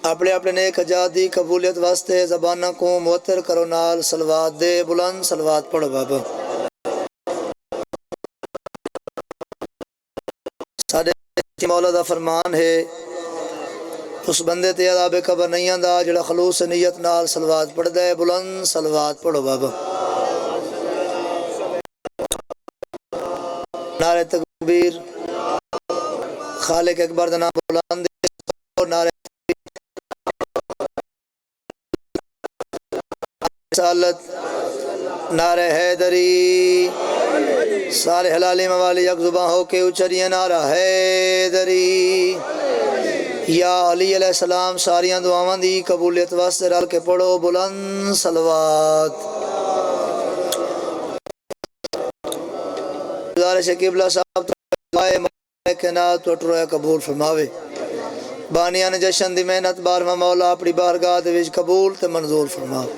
اپنے اپنے نیک حجات دی قبولیت واسطے زبانہ کو معطر کرو نال صلوات دے بلند صلوات پڑھو بابا ساڈے مولا دا فرمان ہے اس بندے تے عذاب قبر نہیں آندا جڑا خلوص نیت نال صلوات پڑھدا ہے بلند صلوات پڑھو بابا نعرہ تکبیر خالق اکبر دا نام بلند نعرہ رسالت نعرہ حیدری سارے حلالی موالی یک زباں ہو کے اچھریے نعرہ حیدری یا علی علیہ السلام ساریاں دعاواں دی قبولیت واسطے رل کے پڑھو بلند صلوات گزارش قبلہ صاحب دعائے کائنات تو ٹرویا قبول فرماوے بانیان جشن دی محنت بارواں مولا اپنی بارگاہ دے وچ قبول تے منظور فرماوے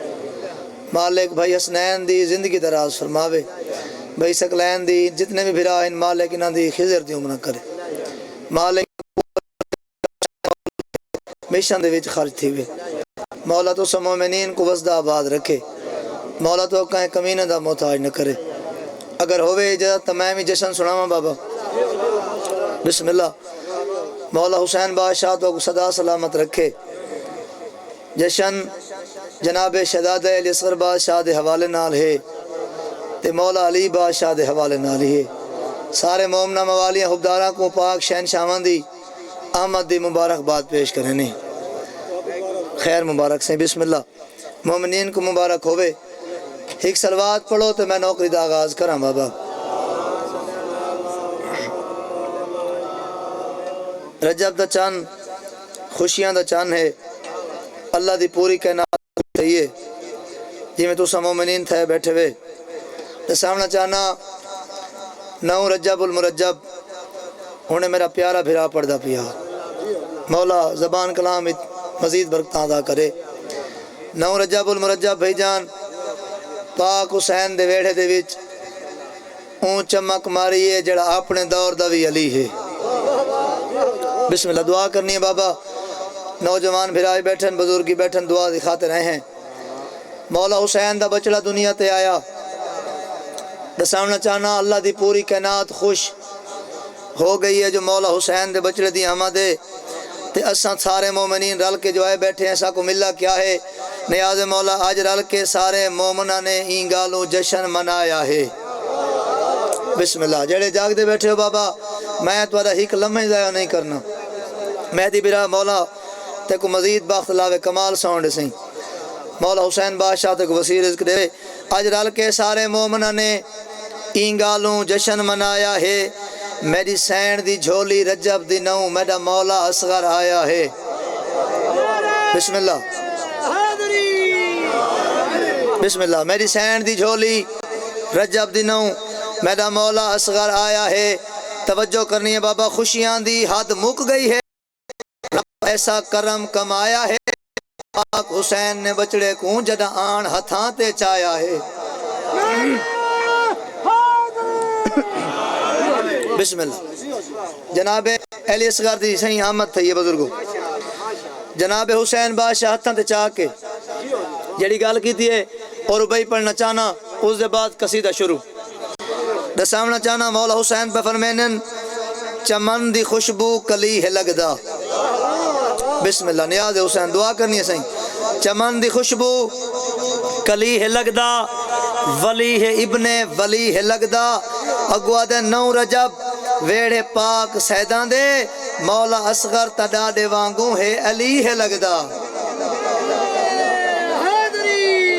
مالک بھائی حسنین دی زندگی دراز فرماوے بھائی سکلین دی جتنے بھی بھرا ان مالک انہاں دی خضر دی عمرہ کرے مالک مشن دے وچ خرچ تھی وے مولا تو سب مومنین کو وسدہ آباد رکھے مولا تو کہیں کمینہ دا محتاج نہ کرے اگر ہوئے اجازت تمامی جشن سناواں بابا بسم اللہ مولا حسین بادشاہ تو صدا سلامت رکھے جشن جناب شہزادہ علی اصغر بادشاہ دے حوالے نال ہے تے مولا علی بادشاہ دے حوالے نال ہے سارے مومنہ موالیاں حبداراں کو پاک شہنشاواں دی آمد دی مبارک بات پیش کرنے خیر مبارک سے بسم اللہ مومنین کو مبارک ہوئے ایک صلوات پڑھو تو میں نوکری دا آغاز کراں بابا رجب دا چند خوشیاں دا چند ہے اللہ دی پوری کائنات چاہیے جی میں تو سا مومنین تھے بیٹھے ہوئے تو سامنا چاہنا نو رجب المرجب انہیں میرا پیارا بھرا پڑھدا پیا مولا زبان کلام مزید برکتاں عطا کرے نو رجب المرجب بھائی جان پاک حسین دے ویڑے دے وچ اون چمک ماری ہے جڑا اپنے دور دا بھی علی ہے بسم اللہ دعا کرنی ہے بابا نوجوان بھرائی بیٹھن بزرگی بیٹھن دعا دکھاتے رہے ہیں مولا حسین دا بچڑا دنیا تے آیا دسامنا چاہنا اللہ دی پوری کائنات خوش ہو گئی ہے جو مولا حسین دے بچڑے دی آمد ہے تے اساں سارے مومنین رل کے جو آئے بیٹھے ہیں ایسا کو ملا کیا ہے نیاز مولا آج رل کے سارے مومنہ نے اینگالوں جشن منایا ہے بسم اللہ جڑے جاگ دے بیٹھے ہو بابا میں تو ایک لمحے ضائع نہیں کرنا مہدی برا مولا تے کو مزید بخت لاوے کمال ساؤنڈ سیں مولا حسین بادشاہ تے کو وسیع رزق دے آج رل کے سارے مومنہ نے اینگالوں جشن منایا ہے میری سین دی جھولی رجب دی نو میرا مولا اصغر آیا ہے بسم اللہ بسم اللہ میری سین دی جھولی رجب دی نو میرا مولا اصغر آیا ہے توجہ کرنی ہے بابا خوشیاں دی حد مک گئی ہے رب ایسا کرم کمایا ہے پاک حسین نے بچڑے کو جڑا آن ہتھاں تے چایا ہے بسم اللہ جناب علی اصغر دی صحیح آمد تھی یہ بزرگو جناب حسین بادشاہ ہتھاں تے چاہ کے جڑی گال کی تھی اور بھائی پڑھنا چاہنا اس دے بعد قصیدہ شروع دسامنا چاہنا مولا حسین پہ فرمینن چمن دی خوشبو کلی ہے لگدا بسم اللہ نیاز حسین دعا کرنی ہے صحیح چمن دی خوشبو کلی ہے لگدا ولی ہے ابن ولی ہے لگدا اگوا دے نو رجب ویڑے پاک سیدان دے مولا اصغر تڈاڈے وانگوں ہے علی ہے لگدا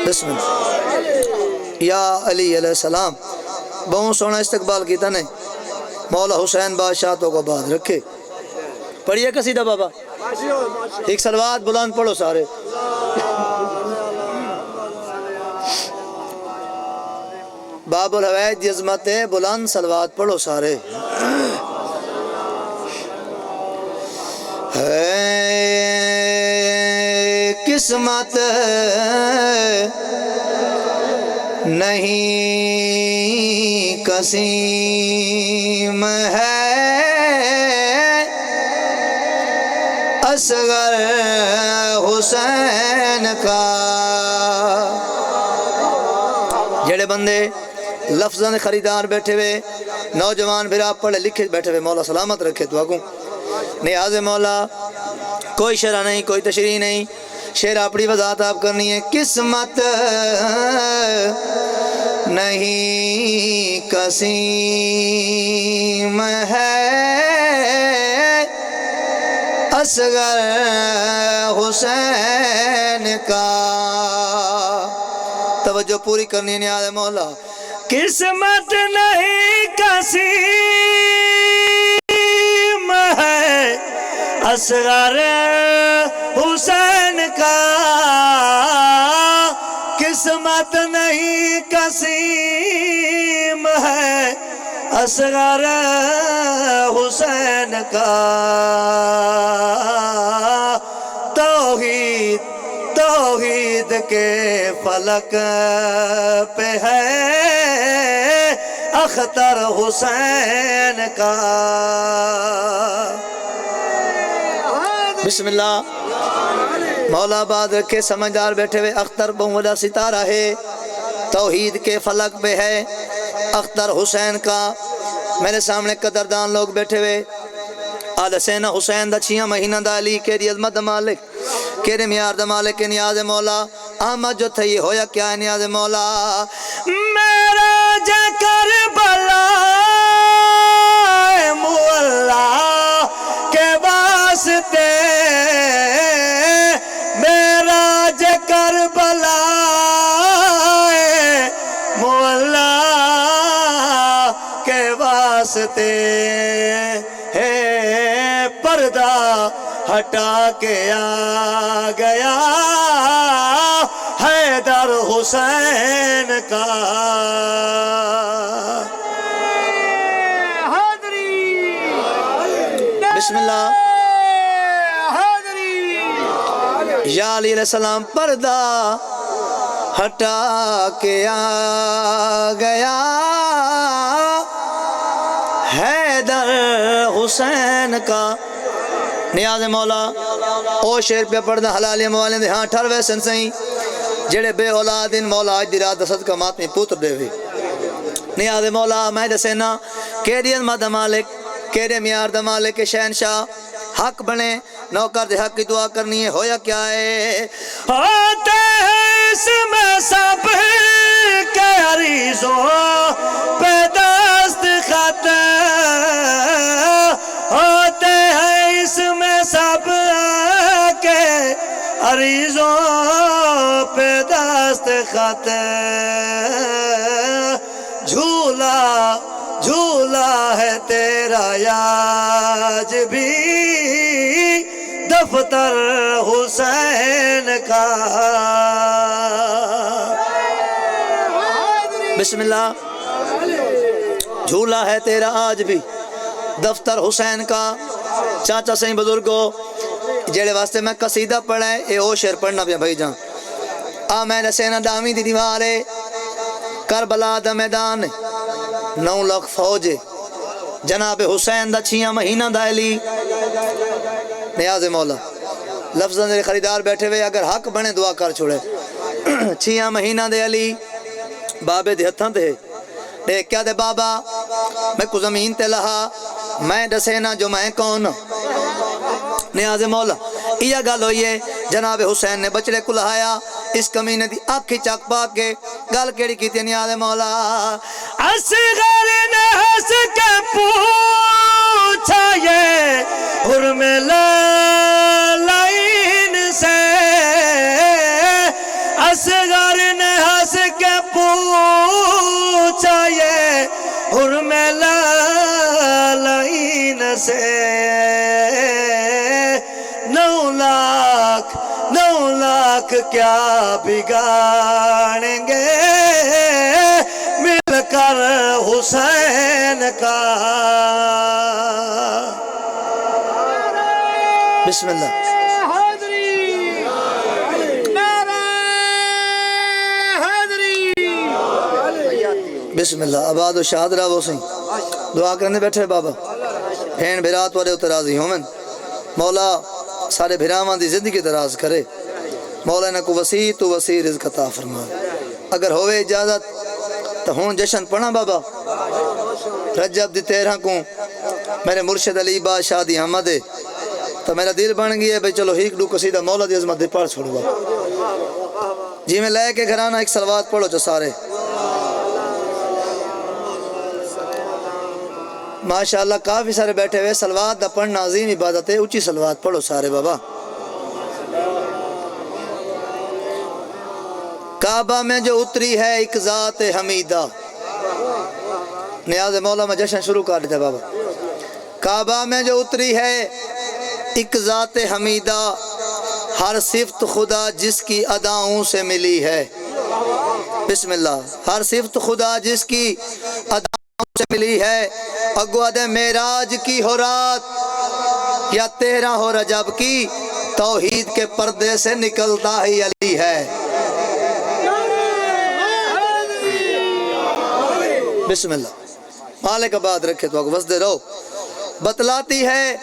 بسم اللہ یا علی علیہ السلام بہت سونا استقبال کیتا نے مولا حسین بادشاہ تو کو بعد رکھے پڑھئے قصیدہ بابا ایک صلوات بلند پڑھو سارے باب الحوائد دی عظمت بلند صلوات پڑھو سارے قسمت نہیں قسیم ہے اصغر حسین کا جڑے بندے لفظاں دے خریدار بیٹھے ہوئے نوجوان بھرا پڑھے لکھے بیٹھے ہوئے مولا سلامت رکھے تو آگوں نیاز مولا کوئی شرح نہیں کوئی تشریح نہیں شعر اپنی وضاحت آپ کرنی ہے قسمت نہیں قسیم ہے اصغر حسین کا توجہ پوری کرنی ہے نیاز مولا قسمت نہیں قسیم ہے اصغر حسین کا قسمت نہیں قسیم ہے اصغر حسین کا توحید کے فلک پہ ہے اختر حسین کا بسم اللہ مولا آباد رکھے سمجھدار بیٹھے ہوئے اختر بہت بڑا ستارہ ہے توحید کے فلک پہ ہے اختر حسین کا میرے سامنے قدردان لوگ بیٹھے ہوئے آل حسین حسین دا 6 مہینہ دا علی کیری عظمت دا مالک کیرے میار دا مالک نیاز مولا آمد جو تھا یہ ہویا کیا ہے نیاز مولا میرا جا کربلا مولا کے واسطے میرا جا کربلا مولا کے واسطے ہے پردہ ہٹا کے آ گیا حیدر حسین کا بسم اللہ یا علی علیہ السلام پردہ ہٹا کے آ گیا حیدر حسین کا نیاز مولا او شیر پہ پڑھنا حلالی موالین دے ہاں 18 سن سہیں جڑے بے اولادین مولا آج دی رات دسد کا ماتمی پوتر دے ہوئی نیاز مولا میں دسینا کیری عظمت دا مالک کیرے میار دا مالک شہنشاہ حق بنے نوکر دے حق کی دعا کرنی ہے ہویا کیا ہے ہوتے ہیں اس میں سب کے عریضوں پہ دست خط ہوتے ہیں اس میں سب کے عریضوں پہ دست خط جھولا ہے تیرا آج بھی دفتر حسین کا بسم اللہ جھولا ہے تیرا آج بھی دفتر حسین کا چاچا سہیں بزرگو جیڑے واسطے میں قصیدہ پڑھا ہے اے او شعر پڑھنا پیا بھائی جان آمین سینہ دامی دی دیوارے کربلا دا میدان 9 لاکھ فوج جناب حسین دا 6 مہینہ دا علی نیاز مولا لفظاں دے خریدار بیٹھے ہوئے اگر حق بنے دعا کر چھوڑے 6 مہینہ دے علی بابے دے ہتھاں تے دیکھ کیا دے بابا میں کو زمین تے لہا میں دسینا جو میں کون نیاز مولا یہ گل ہوئی ہے جناب حسین نے بچڑے کو لہایا اس کمینے دی آنکھی چاک پاک کے گل کیڑی کی تھی نیاز مولا اصغر نے ہنس کے پوچھا یہ حرم لائن سے اصغر نے ہنس کے پوچھا یہ حرم لائن سے 9 لاکھ کیا بگاڑیں گے مل کر حسین کا بسم اللہ بسم اللہ آباد و شاد رہا وہ سیں دعا کرنے بیٹھے بابا پھین بھرات والے اترازی ہوں من مولا سارے بھراواں دی زندگی دراز کرے، مولا انہاں کو وسیع تو وسیع رزق عطا فرمائے۔ اگر ہوئے اجازت تو ہون جشن پڑھا بابا رجب دی 13 کو میرے مرشد علی بادشاہ دی آمد ہے، تو میرا دل بن گیا ہے بھئی چلو ہیک دو قصیدہ مولا دی عظمت دی پڑھ چھوڑو بابا جی میں لے کے گھرانا ایک صلوات پڑھو جو سارے ماشاءاللہ کافی سارے بیٹھے ہوئے، صلوات دا پڑھنا عظیم عبادت ہے، اونچی صلوات پڑھو سارے بابا۔ کعبہ میں جو اتری ہے ایک ذات حمیدہ، نیاز مولا میں جشن شروع کر دیتا بابا۔ کعبہ میں جو اتری ہے ایک ذات حمیدہ، ہر صفت خدا جس کی اداؤں سے ملی ہے، بسم اللہ، ہر صفت خدا جس کی اداؤں سے ملی ہے، اگواد معراج کی ہو رات یا 13 ہو رجب کی، توحید کے پردے سے نکلتا ہی علی ہے۔ بسم اللہ، مالک آباد رکھے تو وسدے رہو۔ بتلاتی ہے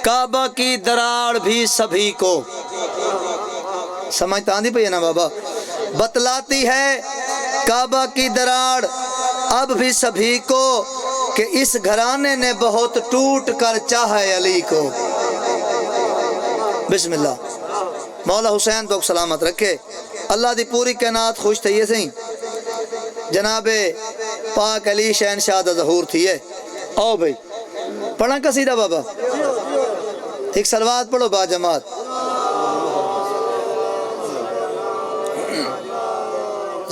کعبہ کی دراڑ بھی سبھی کو، سمجھتا آندھی پہ یہ نا بابا، بتلاتی ہے کعبہ کی دراڑ اب بھی سبھی کو، کہ اس گھرانے نے بہت ٹوٹ کر چاہے علی کو۔ بسم اللہ، مولا حسین تو سلامت رکھے، اللہ دی پوری کائنات خوش تھی یہ سہیں، جناب پاک علی شہنشاہ دا ظہور تھی ہے۔ آؤ بھئی پڑھا قصیدہ بابا، ایک صلوات پڑھو با جماعت۔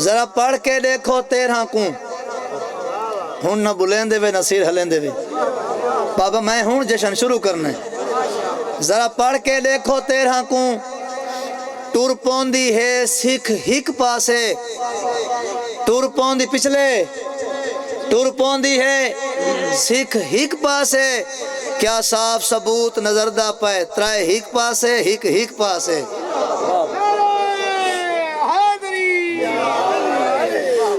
ذرا پڑھ کے دیکھو 13 کو، ہون نہ بلین دے وے نہ سیر ہلین دے وے بابا، میں ہون جشن شروع کرنے، ذرا پڑھ کے دیکھو 13 کو، ٹور پوندی ہے سکھ ہک پاسے، ٹور پوندی پچھلے ٹور پوندی ہے سکھ ہک پاسے، کیا صاف ثبوت نظر دا پائے، ترائے ہک پاسے ہک پاسے۔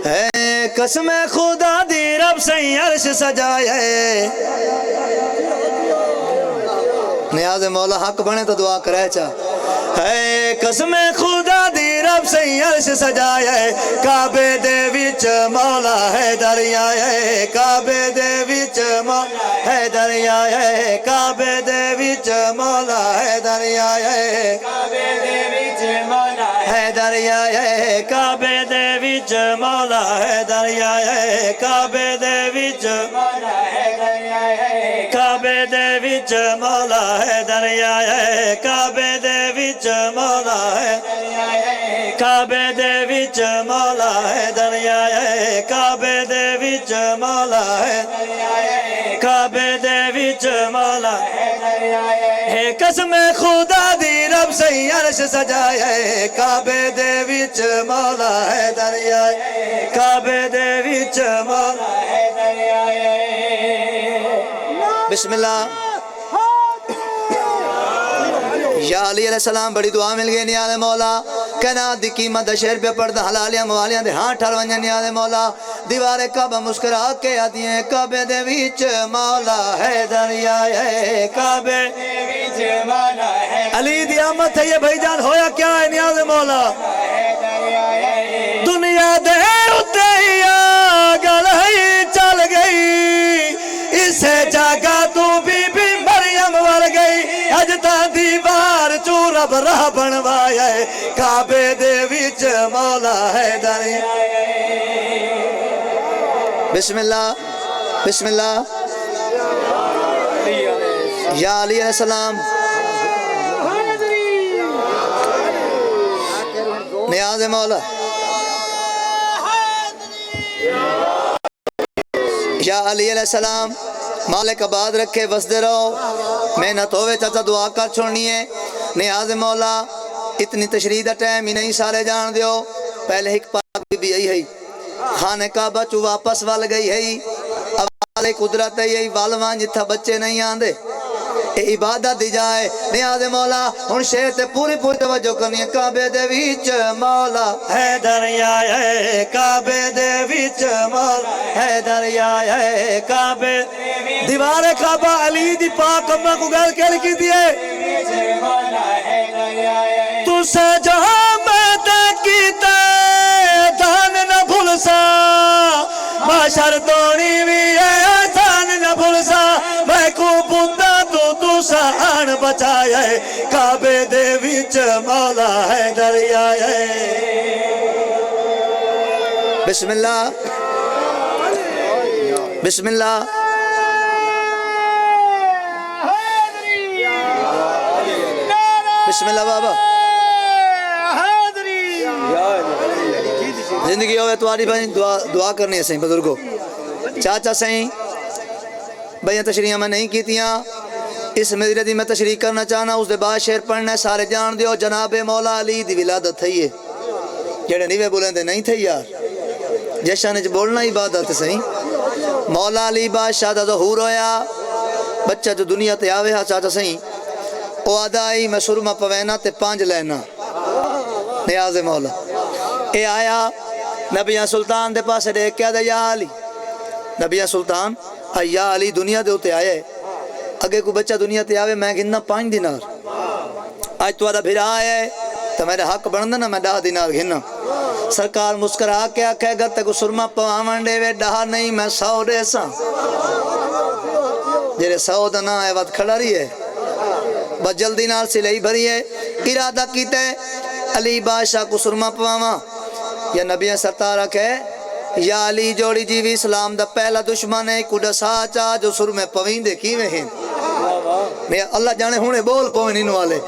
ہے قسم خدا دی رب سے عرش سجائے، نیاز مولا حق بنے تو دعا کرے چاہ، ہے قسم خدا دی رب سے عرش سجائے، کعبے دے وچ مولا ہے دریائے، کعبے دے وچ مولا ہے دریائے، کعبے دے وچ مولا ہے دریائے، کعبے دے وچ مولا ہے دریائے، کعبے دے وچ مولا ہے دریائے، کعبے دے وچ مولا ہے دریائے، کعبے دے وچ مولا ہے دریائے، کعبے دے وچ مولا ہے دریائے، کعبے دے وچ مولا ہے دریائے، کعبے دے وچ مولا ہے دریائے، کعبے دے وچ مولا ہے دریائے، ہے قسم خدا دی رب سے عرش سجائے، کعبے دے وچ مولا ہے دریائے، کعبے دے وچ مولا ہے دریائے۔ بسم اللہ، یا علی علیہ السلام بڑی دعا مل گئی نیاز مولا، کائنات دی قیمت شیر پہ پڑھدا، حلالیاں موالیاں دے ہاں ٹھر ونجن نیاز مولا، دیوار کعبہ مسکرا کے آدیاں، کعبے دے وچ مولا ہے دریائے، کعبے دے وچ مولا ہے، علی دی آمد ہے یہ بھائی جان، ہویا کیا ہے نیاز مولا، دنیا دے اتے ہی آگل ہی چل گئی، اسے جگہ تو بی بی مریم ور گئی، اج تا دیوار چو رب راہ بنوایا ہے، کعبے دے وچ مولا ہے دریائے۔ بسم اللہ، بسم اللہ، یا علی علیہ السلام، نیاز مولا، یا علی علیہ السلام، مالک آباد رکھے وسدے رہو، محنت ہوئے چاچا دعا کر چھوڑنی ہے، نیاز مولا، اتنی تشریح دا ٹائم ہی نہیں سارے جان دیو، پہلے ایک پاک بی بی آئی ہے، خانہ کعبہ چو واپس وال گئی ہے، اب والے قدرت ہے یہی والوان جتھا بچے نہیں آندے، اے عبادت دی جائے، نیاز مولا، ہن شیر تے پوری توجہ کرنی ہے، کعبے دے وچ مولا ہے دریائے، کعبے دے وچ مولا ہے دریائے، کعبے دیوار کعبہ علی دی پاک اماں کو گل کر کی دیئے تو سے جہاں میں تے کیتے دان نہ بھولسا معاشر دونی بھی دان نہ بھولسا میں کو بندہ تو سہان بچایا ہے کعبے دے وچ مولا ہے دریا ہے بسم اللہ بسم اللہ بسم اللہ بابا زندگی ہوئے تواری بھائی دعا کرنی ہے سہیں بزرگوں چاچا سہیں بھائیاں تشریحہ میں نہیں کیتیاں اس مجردی میں تشریح کرنا چاہنا اس دے بعد شعر پڑھنا ہے سارے جان دیو جناب مولا علی دی ولادت تھی ہے جڑے نیوے بولیں دے نہیں تھے یار جیشانے چ بولنا عبادت سہیں مولا علی بادشاہ دا ظہور ہویا بچہ جو دنیا تے آوے ہاں چاچا سہیں او آدائی میں سرمہ پوینا تے 5 لینا نیاز مولا اے آیا نبیہ سلطان دے پاسے دیکھ کیا دے یا علی نبیہ سلطان یا علی دنیا دے ہوتے آئے اگے کو بچہ دنیا تے آوے میں گھننا 5 دینار آج تو آدھا پھر آئے تو میرے حق بڑھنا نا میں 10 دینار گھننا سرکار مسکرا کے آکھے گا تے کو سرمہ پوامان دے وے 10 نہیں میں 100 دے ساں جیرے 100 دنا ہے وقت کھڑا رہی ہے بس جلدی نال سلئی بھری ہے ارادہ کیتے علی بادشاہ کو سرمہ پواما یا نبی سرطارہ کہے یا علی جوڑی جیوی اسلام دا پہلا دشمن ہے کڈا ساچا جو سرمہ پوین دے کیویں ہیں اللہ جانے ہونے بول پوین انہوں والے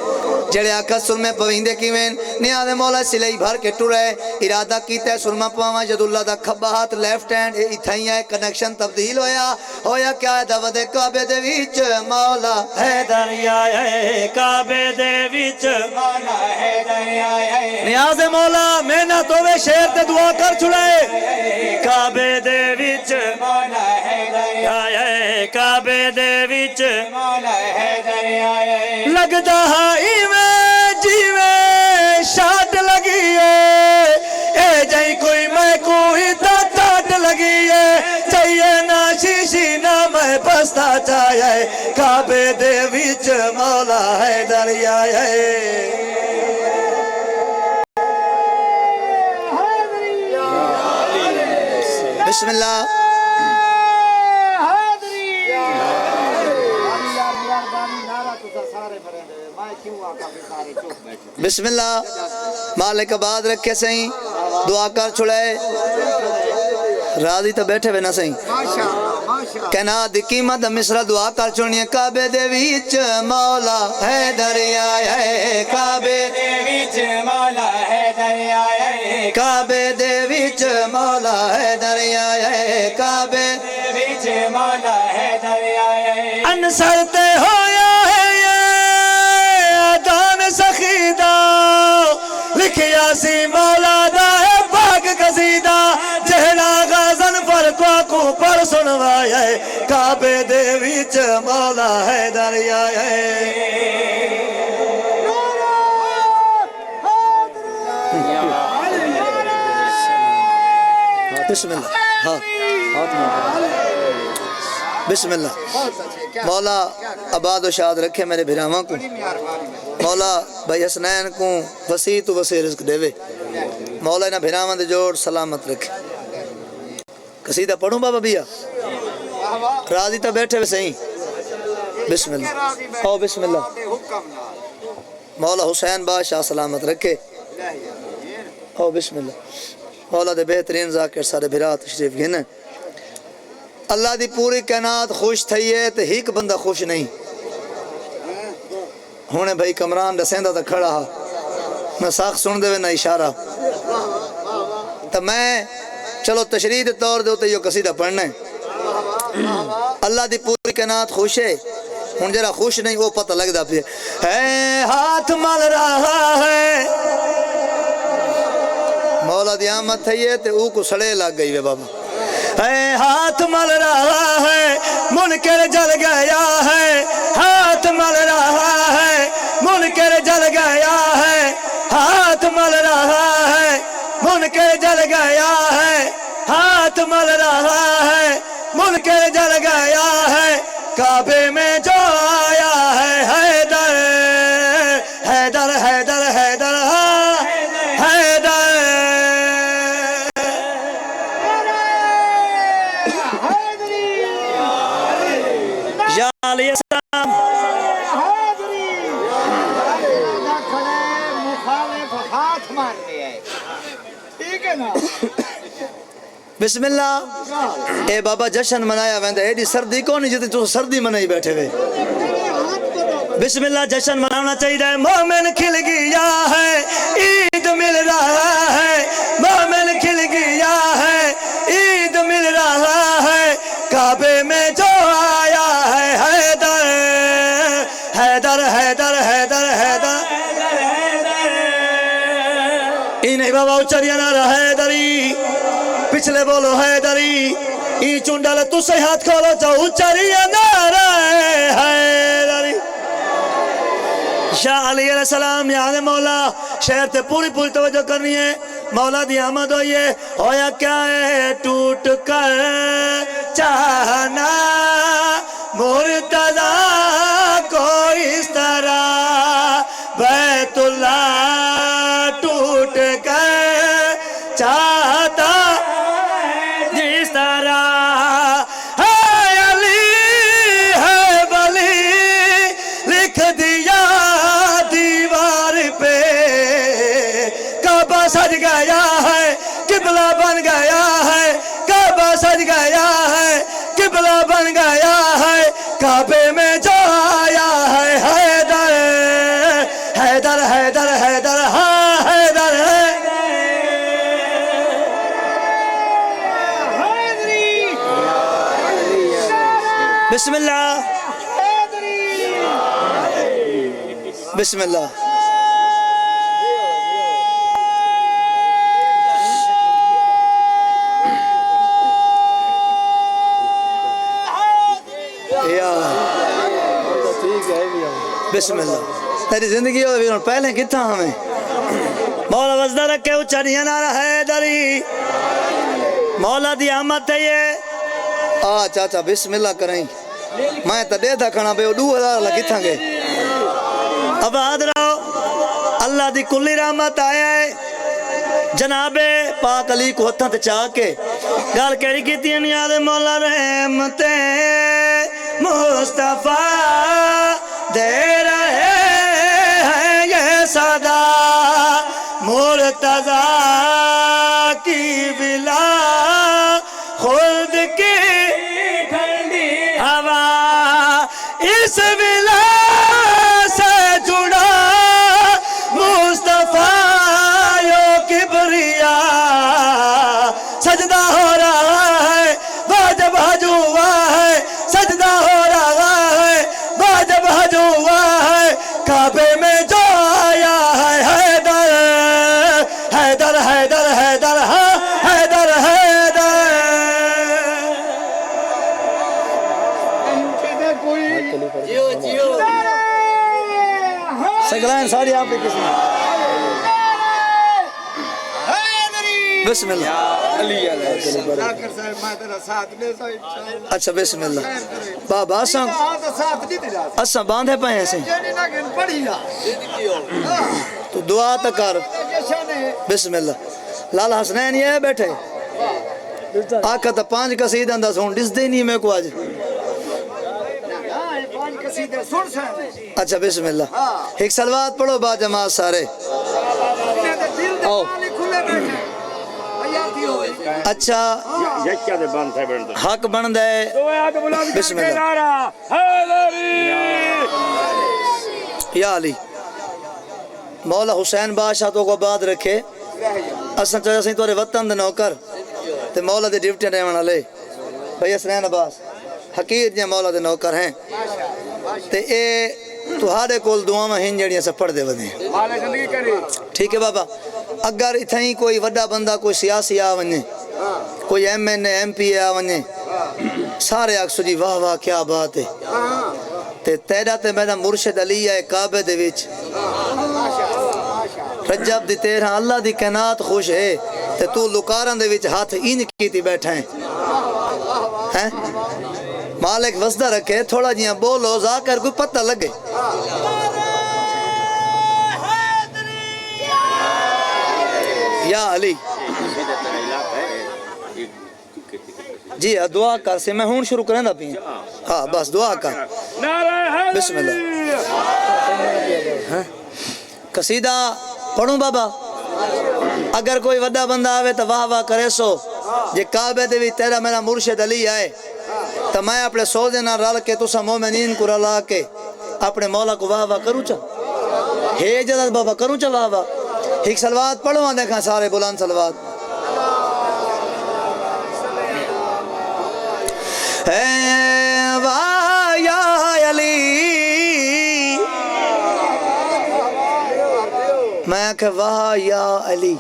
جڑے آکھا سرمہ پوین دے کیویں نیاز مولا سلئی بھر کے ٹورے ارادہ کیتے سرمہ پواما جد اللہ دا کھبا ہاتھ لیفٹ ہینڈ اتھائیاں ہے کنیکشن تبدیل ہویا کیا ہے دعوت کعبے دے ویچ مولا ہے دریا ہے کعبے دے وچ مولا ہے دریا ہے نیاز مولا میں نہ تو وے شیر تے دعا کر چھڑائے کعبے دے وچ مولا ہے دریا ہے کعبے دے وچ مولا ہے دریا ہے لگدا ہائی میں جیویں شاٹ لگی ہے اے جائیں کوئی میں کوئی ٹاٹ لگی ہے چاہیے نہ شیشی نہ میں پستا چاہیے کعبے دے وچ مولا ہے دریا ہے بسم اللہ بسم اللہ مالک آباد رکھے سہیں دعا کر چھڑے راضی تو بیٹھے ہوئے نہ سہیں کہنا دی قیمت مصرہ دعا کر چھڑنی ہے کعبے دے وچ مولا ہے دریا ہے کعبے دے وچ مولا ہے دریا ہے کعبے دے وچ مولا ہے دریا ہے کعبے دے وچ مولا ہے دریا ہے انصر تے ہویا ہے سخیدہ لکھیا سی مولا دا ہے پاک قصیدہ جہلا غازن پر کو پر سنوایا ہے کعبے دے وچ مولا ہے دریا ہے بسم اللہ ہاں بسم اللہ مولا آباد و شاد رکھے میرے بھراواں کو مولا بھائی حسنین کو وسیع تو وسیع رزق دے وے مولا انہاں بھراواں دے جوڑ سلامت رکھے قصیدہ پڑھوں بابا بیا راضی تو بیٹھے ہوئے صحیح بسم اللہ او بسم اللہ مولا حسین بادشاہ سلامت رکھے او بسم اللہ مولا دے بہترین ذاکر سارے بھرا تشریف گھنے اللہ دی پوری کائنات خوش تھئیے تے ہیک بندہ خوش نہیں ہونے بھائی کمران رسیندہ تا کھڑا ہا میں ساکھ سن دے وے نہ اشارہ تا میں چلو تشریح دے طور دے ہوتے یہ قصیدہ پڑھنے اللہ دی پوری کائنات خوش ہے ہن جرا خوش نہیں وہ پتہ لگ دا پھر اے ہاتھ مل رہا ہے مولا دی آمد تھئیے تے او کو سڑے لگ گئی وے بابا اے ہاتھ مل رہا ہے منکر جل گیا ہے ہاتھ مل رہا ہے منکر جل گیا ہے ہاتھ مل رہا ہے منکر جل گیا ہے ہاتھ مل رہا ہے منکر جل گیا ہے کعبے میں جو آیا ہے حیدر حیدر حیدر حیدر حیدر یا علیہ السلام بسم اللہ اے بابا جشن منایا ویندا ایڈی سردی کون جتے تو سردی منائی بیٹھے وے بسم اللہ جشن منانا چاہیے مومن کھل گیا ہے عید مل رہا ہے مومن کھل گیا ہے عید مل رہا ہے کعبے میں جو آیا ہے حیدر حیدر حیدر حیدر حیدر نہیں بابا اچھریا نارا حیدری پچھلے بولو حیدری ای چونڈل تو سے ہاتھ کھولو جو اچھریا نارا حیدری شاہ علیہ السلام یعنی مولا شہر تے پوری پوری توجہ کرنی ہے مولا دی آمد ہوئیے ہویا کیا ہے ٹوٹ کر چاہنا مرتضی کو اس طرح بیت اللہ ٹوٹ کر چاہتا جس طرح ہے علی ہے ولی لکھ دیا دیوار پہ کعبہ سج گیا ہے قبلہ بن گیا ہے کعبہ سج گیا ہے قبلہ بن گیا ہے کعبے میں جو آیا ہے حیدر حیدر حیدر حیدر ہاں حیدر بسم اللہ بسم اللہ بسم اللہ تیری زندگی ہوئی پہلے کتنا ہمیں مولا وزدہ رکھے اچھڑیاں نارا حیدری مولا دی آمد ہے یہ چاچا بسم اللہ کریں میں تا دے تھا کھنا بے 2000 اللہ کتھاں گے آباد رہو اللہ دی کلی رحمت آیا ہے جناب پاک علی کو ہتھاں تے چاہ کے گال کہڑی کیتی ہیں یاد مولا رحمت مصطفیٰ دے رہے ہیں یہ صدا مرتضی کی بلا خود کی ٹھنڈی ہوا اس بلا سے جڑا مصطفیٰ یو کبریا سجدہ ہو رہا ہے واجب ہجوا ہے سجدہ ہو رہا ہے واجب ہجوا ہے کعبے میں جو آیا ہے حیدر حیدر حیدر حیدر ہاں حیدر حیدر سگلائن ساری آپ کس میں بسم اللہ اچھا بسم اللہ بابا اساں باندھے پہ ہیں سے تو دعا تکار بسم اللہ لالا حسنین یہ بیٹھے آقا تا 5 قصیدہ انداز ہون ڈس دے نہیں میں کو آج اچھا بسم اللہ ایک سلوات پڑھو با جماعت سارے اچھا حق بند ہے بسم اللہ یا علی مولا حسین بادشاہ تو کو بعد رکھے اساں چاہے اسیں تورے وطن دے نوکر تے مولا دے ڈیوٹی رہن والے بھائی حسنین عباس حقیر جے مولا دے نوکر ہیں تے اے تہاڈے کول دعاواں ہیں جڑیاں سے پڑھ دے ودیں ٹھیک ہے بابا اگر اتھیں کوئی وڈا بندہ کوئی سیاسی آ ونے کوئی M N A M P A آ ونے سارے آکسو جی واہ واہ کیا بات ہے تے تیرا تے میرا مرشد علی ہے کعبے دے وچ رجب دی 13 اللہ دی کائنات خوش ہے تے تو لکاراں دے وچ ہاتھ این کیتی بیٹھا ہے مالک وسدہ رکھے تھوڑا جیاں بولو زا کر کوئی پتہ لگے یا علی جی دعا کر سے میں ہون شروع کریں دا پی ہاں بس دعا کر بسم اللہ قصیدہ پڑھوں بابا اگر کوئی وڈا بندہ آوے تو واہ واہ کرے سو جے کعبے دے بھی تیرا میرا مرشد علی آئے تو میں اپنے سوزے نہ رل کے تسا مومنین کو رلا کے اپنے مولا کو واہ واہ کروں چا ہے جدد بابا کروں چا واہ واہ ایک سلوات پڑھو آن دیکھا سارے بلند سلوات واہ یا علی میں کہ واہ یا علی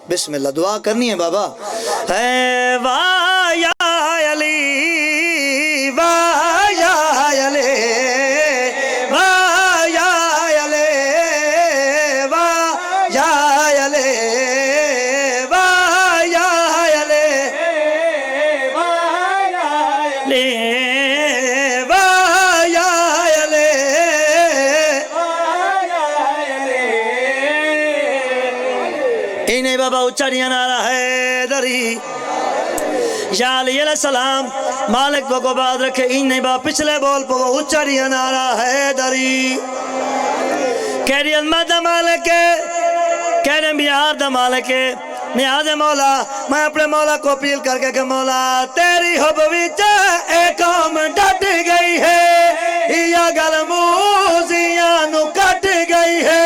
بسم اللہ دعا کرنی ہے بابا واہ یا علی واہ یا علی واہ یا علی واہ یا علی واہ یا علی واہ یا علی واہ یا علی انہیں بابا اچھڑیاں نعرہ ہے دری یا علی علیہ السلام مالک کو بعد رکھے انہیں بابا پچھلے بول پو اچھڑیاں نعرہ ہے دری کہہ عظمت دا مالک کہہ رہے بیار دا مالک نیاز مولا میں اپنے مولا کو اپیل کر کے کہ مولا تیری حب وچ اے قوم ڈٹ گئی ہے یا گل موزیاں نو کٹ گئی ہے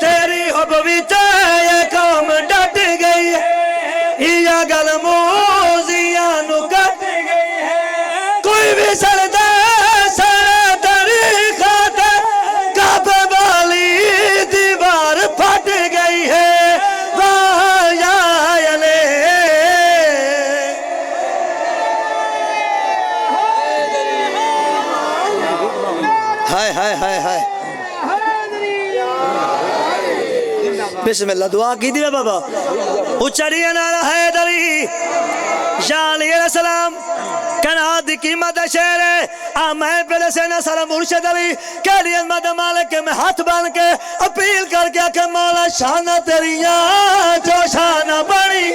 تیری حب وچ اے قوم ڈٹ گئی ہے یا گل موزیاں نو کٹ گئی ہے کوئی بھی سردہ سارا طریقہ تے کعبے والی دیوار پھٹ گئی ہے واہ یا علی ہائے ہائے ہائے ہائے بسم اللہ دعا کی دیئے بابا اچھڑی نعرہ حیدری یا علی علیہ السلام کناد دی قیمت شہر ہے آمین پہلے سے نصر مرشد علی کہ لیے عظمت مالک میں ہاتھ بان کے اپیل کر گیا کہ مولا شانہ تیری جو شانہ بڑی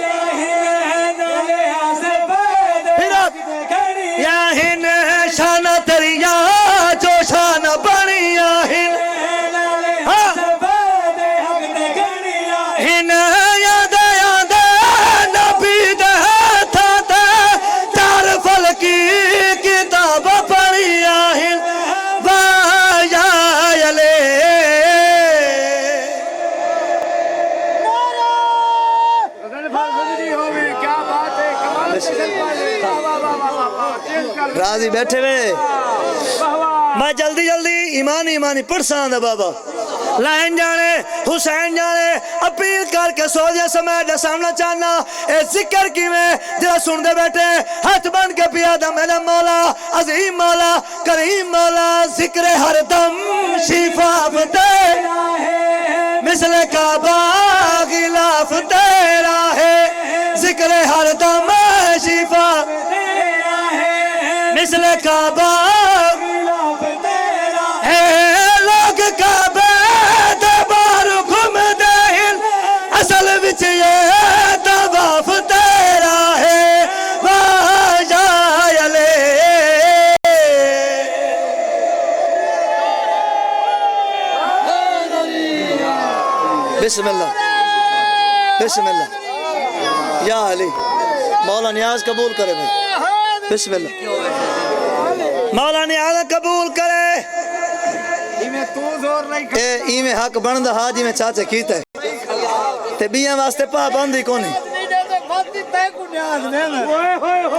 یا ہن شانہ تیری جو شانہ بڑی یا ہن ہن یاد یاد نبی دے تھا تے چار فل کی کتاب پڑھی آہن واہ یا علی راضی بیٹھے ہوئے میں جلدی ایمانی پڑھسان دا بابا لائن جانے حسین جانے اپیل کر کے سوجے سمیٹ سامنا چاہنا اے ذکر کی میں جرا سن دے بیٹھے ہاتھ بن کے پیادا میرا مولا عظیم مولا کریم مولا ذکر ہر دم شفا تیرا ہے مثل کعبہ غلاف تیرا ہے ذکر ہر دم شفا تیرا ہے مثل کعبہ غلاف تیرا ہے لوگ کعبہ اصل وچ یہ طواف تیرا ہے واہ یا علی بسم اللہ بسم اللہ یا علی مولا نیاز قبول کرے بھائی بسم اللہ مولا نیاز قبول کرے ایمیں حق بندہ ہاں جی میں چاچے کیتا ہے تے بیاں واسطے پابندی کونی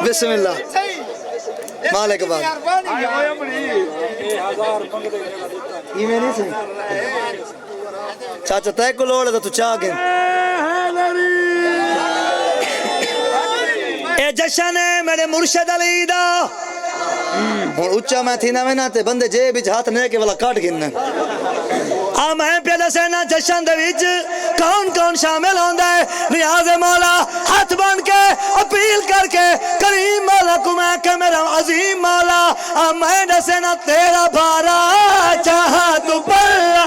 بسم اللہ مالک بات ایمیں نہیں سنی چاچا تے کو لوڑ ہے تو چاہ گئے اے جشن ہے میرے مرشد علی دا ہوں اچا میں تھی نہ تے بندے جے بھی ہاتھ نے کے والا کاٹ گن میں پہ دسنا جشن دے وچ کون کون شامل ہوندا ہے نیاز مولا ہاتھ بن کے اپیل کر کے کریم مولا کو میں کہ میرا عظیم مولا میں دسنا تیرا بھارا چاہا تو پڑا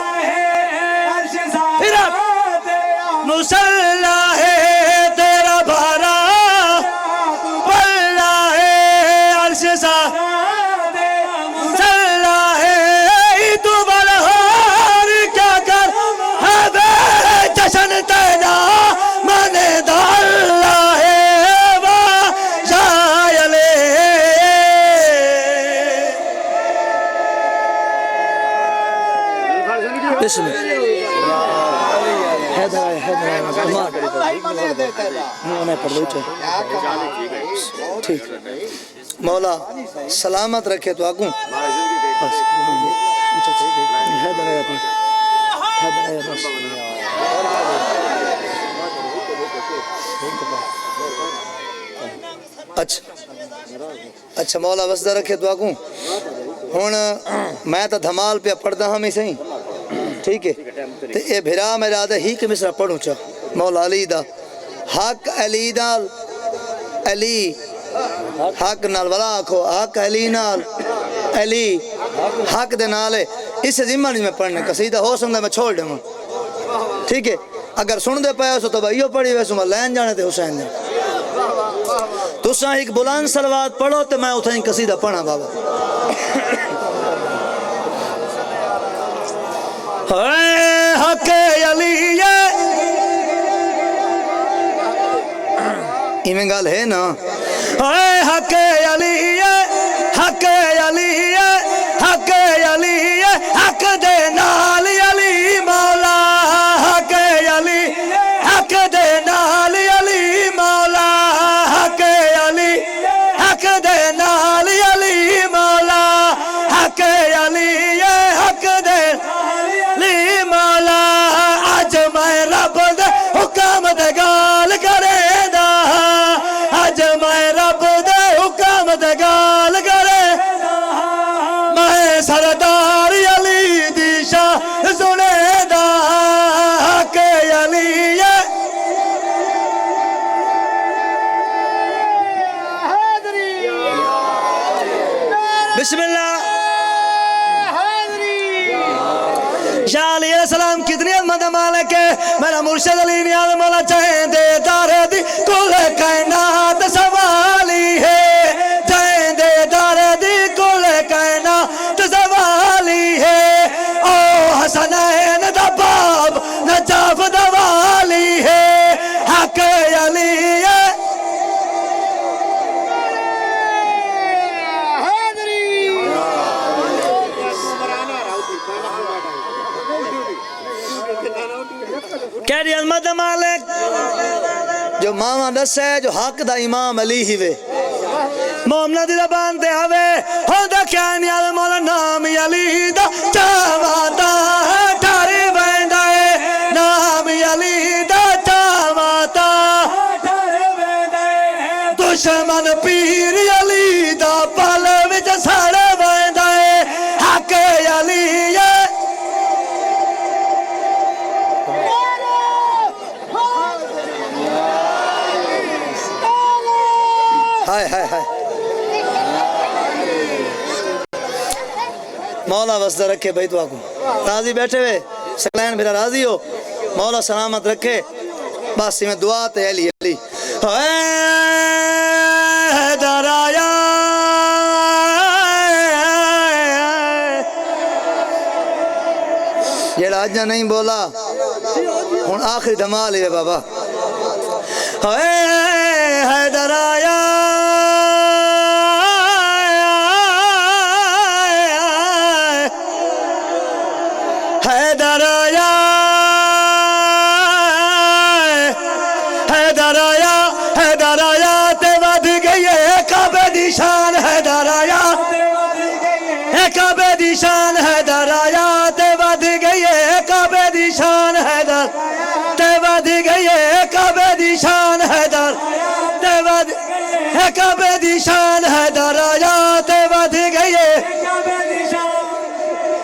پھر مسلح ہے تیرا بھارا پڑا ہے عرش سا بسم ٹھیک مولا سلامت رکھے تو آگوں اچھا مولا وسدہ رکھے تو آگوں ہون میں تا دھمال پہ پڑھدا ہمیں صحیح ٹھیک ہے تے اے بھرا میرا دے ہی کہ مصرہ پڑھوں چا مولا علی دا حق علی نال علی حق نال ولا آکھو حق علی نال علی حق دے نال ہے اس سے ذمہ نہیں میں پڑھنے قصیدہ ہو سکتا میں چھوڑ دوں ٹھیک ہے اگر سن دے پایا سو تو بھائیو پڑھی ویسو میں لین جانے تے حسین دے تو ساں ایک بلند صلوات پڑھو تے میں اتھائیں قصیدہ پڑھا بابا حق علی ایمیں گال ہے نا حق علی حق علی حق علی حق دے نال علی مولا حق علی حق دے نال علی مولا حق علی حق دے نال علی مولا حق علی حق دے علی مولا اج میں رب دے حکم دے گال کرے دا اج میں رب دے حکم دے گال کرے میں سردار علی دی شاہ سنے دا حق علی بسم اللہ شاہ علیہ السلام کتنی عظمت مالک ہے میرا مرشد علی نیاز مولا چاہیں دے دارے دی کل کائنات سوالی ہے چاہیں دے دارے دی کل کائنات سوالی ہے او حسنین دا باب نجاف دوالی ہے حق علی ہے کیری عظمت مالک جو ماما دس ہے جو حق دا امام علی ہی وے مومنہ دی زبان تے ہوئے ہوندہ کیا نیاز مولا نام علی دا چاواتا ٹھاری بیندہ ہے نام علی دا چاواتا ٹھاری بیندہ ہے دشمن پیر علی دا پل وچ سڑ بیندہ ہے حق علی ہے ہائے ہائے ہائے مولا وسدہ رکھے بھائی تو آگوں راضی بیٹھے ہوئے سکلین بھیرا راضی ہو مولا سلامت رکھے باسی میں دعا تے علی علی حیدر آیا جیڑا آجا نہیں بولا ہون آخری دھمال ہے بابا حیدر آیا حیدر آیا حیدر آیا حیدر آیا تے ود گئی ہے کعبے دی شان حیدر آیا کعبے دی شان حیدر آیا تے ود گئی ہے کعبے دی شان حیدر تے ود گئی ہے کعبے دی شان حیدر تے ود کعبے دی شان حیدر آیا تے ود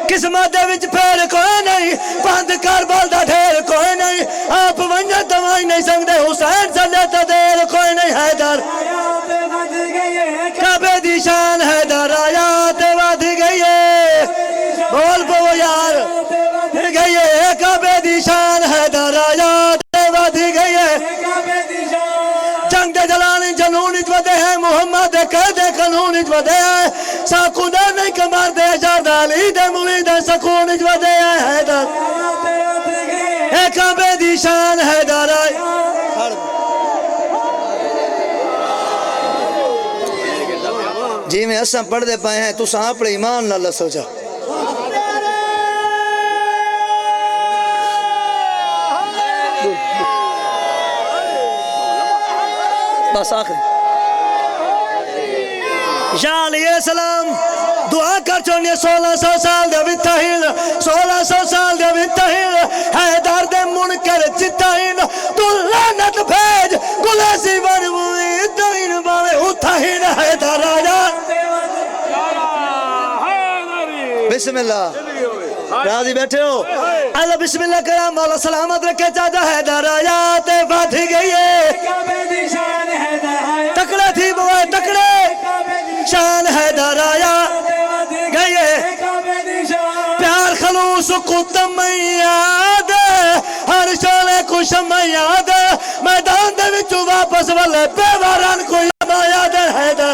قسمت دے وچ پھیر کوئی نہیں بند کربل دا ڈھیر کوئی نہیں آپ ونجا دوائی نہیں سکتے حسین چلے تو دیر کوئی نہیں حیدر کعبے دی شان حیدر آیات ود گئی ہے بول پو یار گئی ہے کعبے دی شان حیدر آیات ود گئی ہے جنگ دے جلانی جنون اچ ودے ہیں محمد دے قید قانون اچ ودے ہیں ساکو دے نہیں کمار دے جارد علی دے مولی دے سکون اچ ودے ہیں حیدر اے کعبے دی شان حیدر جی میں اساں پڑھ دے پائے ہیں تو ساں اپنے ایمان نہ اللہ سوچا بس آخری یا علیہ السلام دعا کر چونیے 1600 سال دے ویتہین 1600 سال دے ویتہین حیدر دے منکر چتہین تو لعنت بھیج گلیسی ورموئی دہین باوے اتہین حیدر آیا بسم اللہ راضی بیٹھے ہو اللہ بسم اللہ کرام مولا سلامت رکھے چاہتا حیدر آیات بات گئی ہے تکڑے تھی بوائے تکڑے شان حیدر آیا گئی ہے پیار خلوص قدم یاد ہر شولے کو شمع یاد میدان دے وچو واپس والے پیواران کو یاد حیدر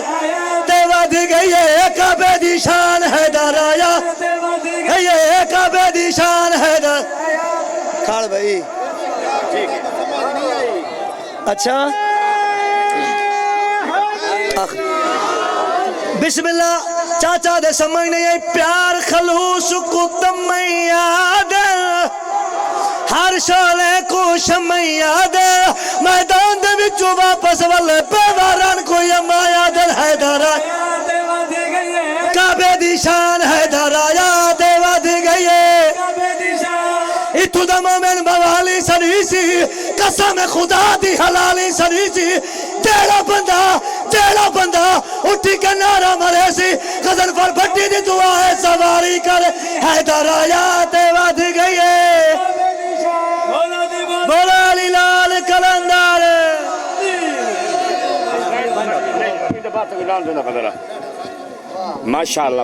ود گئی ہے کعبے دی شان حیدر آیا یہ کعبے دی شان حیدر کھاڑ بھائی اچھا بسم اللہ چاچا دے سمجھ نہیں ہے پیار خلوص قدم یاد ہر شولے کو شمع یاد میدان دے وچو واپس والے پیواران کو یاد حیدر کعبے دی شان حیدر آیات ود گئی ہے اتو دا مومن موالی سریسی قسم خدا دی حلالی سریسی تیرا بندہ اٹھی کے نعرہ مرے سی غزن پر بھٹی دی دعائے سواری کرے حیدر آیات ود گئی ہے بولا علی لال کلندر ماشاءاللہ ماشاءاللہ